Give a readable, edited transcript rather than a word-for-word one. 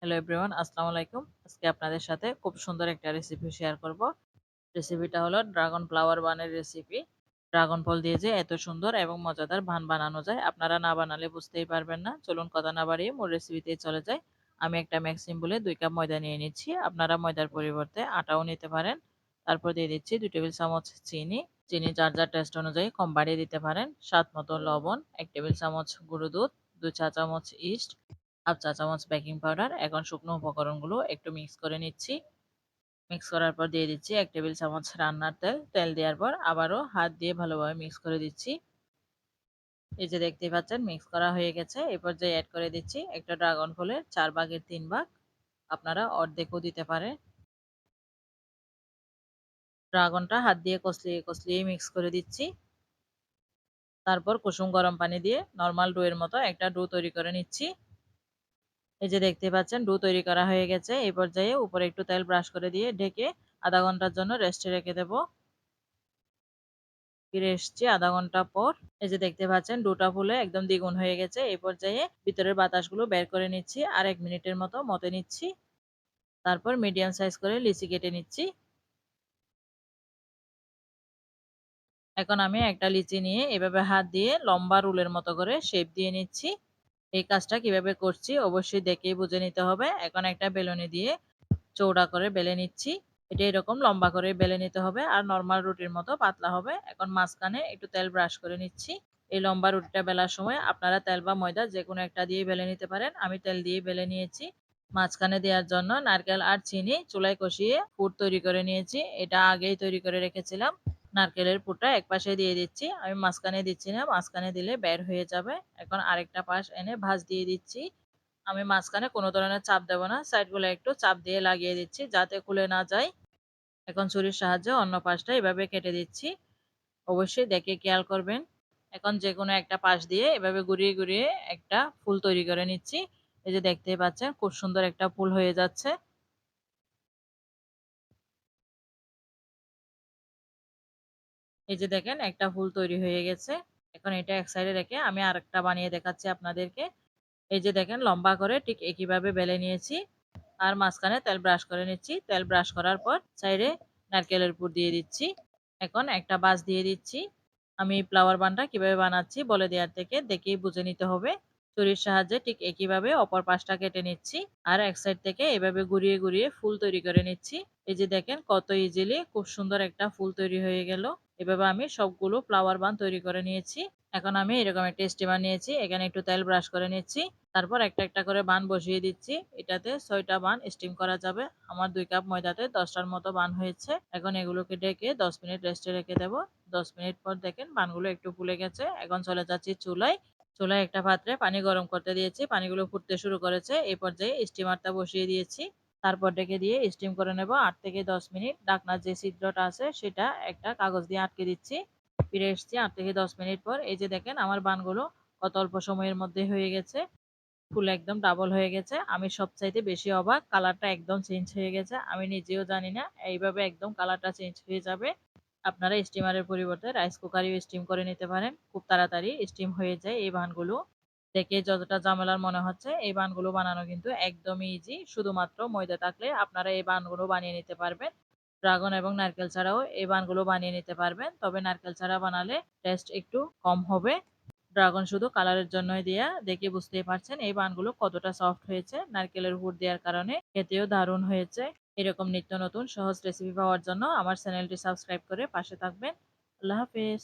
Hello everyone, আসসালামু আলাইকুম। আজকে আপনাদের সাথে খুব সুন্দর একটা রেসিপি শেয়ার করব। রেসিপিটা হলো ড্রাগন ফ্লাওয়ার বানের রেসিপি। ড্রাগন ফল দিয়ে যে এত সুন্দর এবং মজাদার বান বানানো যায়, আপনারা না বানালে বুঝতেই পারবেন না। চলুন কথা না বাড়িয়ে মূল রেসিপিতেই চলে যাই। আমি একটা ম্যাক্সিম বলে 2 কাপ ময়দা নিয়ে নিচ্ছি। আপনারা ময়দার পরিবর্তে আটাও নিতে পারেন। তারপর দিয়ে দিচ্ছি 2 টেবিল চামচ চিনি। চিনি যার যার টেস্ট অনুযায়ী কম বাড়িয়ে দিতে পারেন। স্বাদ মতো লবণ, 1 টেবিল চামচ গুঁড়ো দুধ, 2 চা চামচ ইস্ট, হাফ চা চামচ বেকিং পাউডার। এখন শুকনো উপকরণগুলো একটু মিক্স করে নিচ্ছি। মিক্স করার পর দিয়ে দিচ্ছি 1 টেবিল চামচ রান্নার তেল। তেল দেওয়ার পর আবারও হাত দিয়ে ভালোভাবে মিক্স করে দিচ্ছি। এই যে দেখতেই পাচ্ছেন মিক্স করা হয়ে গেছে। এই পর্যায়ে এড করে দিচ্ছি একটা ড্রাগন ফলের 4 ভাগের 3 ভাগ। আপনারা অর্ধেকও দিতে পারেন। ড্রাগনটা হাত দিয়ে কষলিয়ে কষলিয়ে মিক্স করে দিচ্ছি। তারপর কুসুম গরম পানি দিয়ে নরমাল ডো এর মতো একটা ডো তৈরি করে নিচ্ছি। এই যে দেখতে পাচ্ছেন ডো তৈরি করা হয়ে গেছে। এই পর্যায়ে উপরে একটু তেল ব্রাশ করে দিয়ে ঢেকে আধা ঘন্টার জন্য রেস্টে রেখে দেব। ফিরে এসেছি আধা ঘন্টা পর। এই যে দেখতে পাচ্ছেন ডোটা ফুলে একদম দ্বিগুণ হয়ে গেছে। এই পর্যায়ে ভিতরের বাতাসগুলো বের করে নিচ্ছি আর 1 মিনিটের মতো মতে নিচ্ছি। তারপর মিডিয়াম সাইজ করে লিচি কেটে নিচ্ছি। এখন আমি একটা লিচি নিয়ে এভাবে হাত দিয়ে লম্বা রুলের মতো করে শেপ দিয়ে নিচ্ছি। এই কাজটা কিভাবে করছি অবশ্যই দেখেই বুঝে নিতে হবে। এখন একটা বেলুনি দিয়ে চৌড়া করে বেলে নিচ্ছি। এটা এরকম লম্বা করে বেলে নিতে হবে আর নরমাল রুটির মতো পাতলা হবে। এখন মাঝখানে একটু তেল ব্রাশ করে নিচ্ছি। এই লম্বা রুটিটা বেলার সময় আপনারা তেল বা ময়দা যেকোনো একটা দিয়ে বেলে নিতে পারেন। আমি তেল দিয়ে বেলে নিয়েছি। মাঝখানে দেওয়ার জন্য নারকেল আর চিনি চুলায় কষিয়ে পুর তৈরি করে নিয়েছি। এটা আগেই তৈরি করে রেখেছিলাম। নারকেলের পুরটা একপাশে দিয়ে দিচ্ছি। আমি মাঝখানে দিচ্ছি না, মাঝখানে দিলে বের হয়ে যাবে। এখন আরেকটা পাশ এনে ভাঁজ দিয়ে দিচ্ছি। আমি মাঝখানে কোনো ধরনের চাপ দেব না, সাইডগুলো একটু চাপ দিয়ে লাগিয়ে দিচ্ছি যাতে খুলে না যায়। এখন ছুরির সাহায্যে অন্য পাশটা এভাবে কেটে দিচ্ছি। অবশ্যই দেখে খেয়াল করবেন। এখন যে কোনো একটা পাশ দিয়ে এভাবে ঘুরিয়ে ঘুরিয়ে একটা ফুল তৈরি করে নিচ্ছি। এই যে দেখতেই পাচ্ছেন খুব সুন্দর একটা ফুল হয়ে যাচ্ছে। এই যে দেখেন একটা ফুল তৈরি হয়ে গেছে। এখন এটা এক সাইডে রেখে আমি আরেকটা বানিয়ে দেখাচ্ছি আপনাদেরকে। এই যে দেখেন লম্বা করে ঠিক একইভাবে বেলে নিয়েছি আর মাঝখানে তেল ব্রাশ করে নিচ্ছি। তেল ব্রাশ করার পর সাইডে নারকেলের পুর দিয়ে দিচ্ছি। এখন একটা বাঁশ দিয়ে দিচ্ছি। আমি ফ্লাওয়ার বানটা কিভাবে বানাচ্ছি বলে দেওয়ার থেকে দেখেই বুঝে নিতে হবে। ছুরির সাহায্যে ঠিক একইভাবে অপর পাশটা কেটে নিচ্ছি আর এক সাইড থেকে এভাবে ঘুরিয়ে ঘুরিয়ে ফুল তৈরি করে নিচ্ছি। এই যে দেখেন কত ইজিলি খুব সুন্দর একটা ফুল তৈরি হয়ে গেল। এভাবে আমি সবগুলো ফ্লাওয়ার বান তৈরি করে নিয়েছি। এখন আমি এরকম একটা স্টিমার নিয়েছি, এখানে একটু তেল ব্রাশ করে নিচ্ছি। তারপর একটা একটা করে বান বসিয়ে দিচ্ছি। এটাতে 6টা বান স্টিম করা যাবে। আমার 2 কাপ ময়দাতে 10টার মতো বান হয়েছে। এখন এগুলোকে ঢেকে 10 মিনিট রেস্টে রেখে দেব। 10 মিনিট পর দেখেন বানগুলো একটু ফুলে গেছে। এখন চলে যাচ্ছি চুলায়। চুলায় একটা পাত্রে পানি গরম করতে দিয়েছি। পানিগুলো ফুটতে শুরু করেছে। এই পর্যায়ে স্টিমারটা বসিয়ে দিয়েছি। তারপর ঢেকে দিয়ে স্টিম করে নেব 8 থেকে 10 মিনিট। ঢাকনার যে ছিদ্রটা আছে সেটা একটা কাগজ দিয়ে আটকে দিচ্ছি। ফিরে এসেছি 8 থেকে 10 মিনিট পর। এই যে দেখেন আমার বানগুলো কত অল্প সময়ের মধ্যে হয়ে গেছে। ফুল একদম ডাবল হয়ে গেছে। আমি সবচাইতে বেশি অবাক, কালারটা একদম চেঞ্জ হয়ে গেছে। আমি নিজেও জানি না এইভাবে একদম কালারটা চেঞ্জ হয়ে যাবে। আপনারা স্টিমারের পরিবর্তে রাইস কুকারেও স্টিম করে নিতে পারেন। খুব তাড়াতাড়ি স্টিম হয়ে যায় এই বানগুলো। দেখে যতটা ঝামেলার মনে হচ্ছে এই বানগুলো বানানো কিন্তু একদমই ইজি। শুধুমাত্র ময়দা থাকলে আপনারা এই বানগুলো বানিয়ে নিতে পারবেন। ড্রাগন এবং নারকেল ছাড়াও এই বানগুলো বানিয়ে নিতে পারবেন। তবে নারকেল ছাড়া বানালে টেস্ট একটু কম হবে। ড্রাগন শুধু কালারের জন্যই দেয়া। দেখে বুঝতেই পারছেন এই বানগুলো কতটা সফট হয়েছে। নারকেলের পুর দেওয়ার কারণে খেতেও দারুণ হয়েছে। এরকম নিত্য নতুন সহজ রেসিপি পাওয়ার জন্য আমার চ্যানেলটি সাবস্ক্রাইব করে পাশে থাকবেন। আল্লাহ হাফেজ।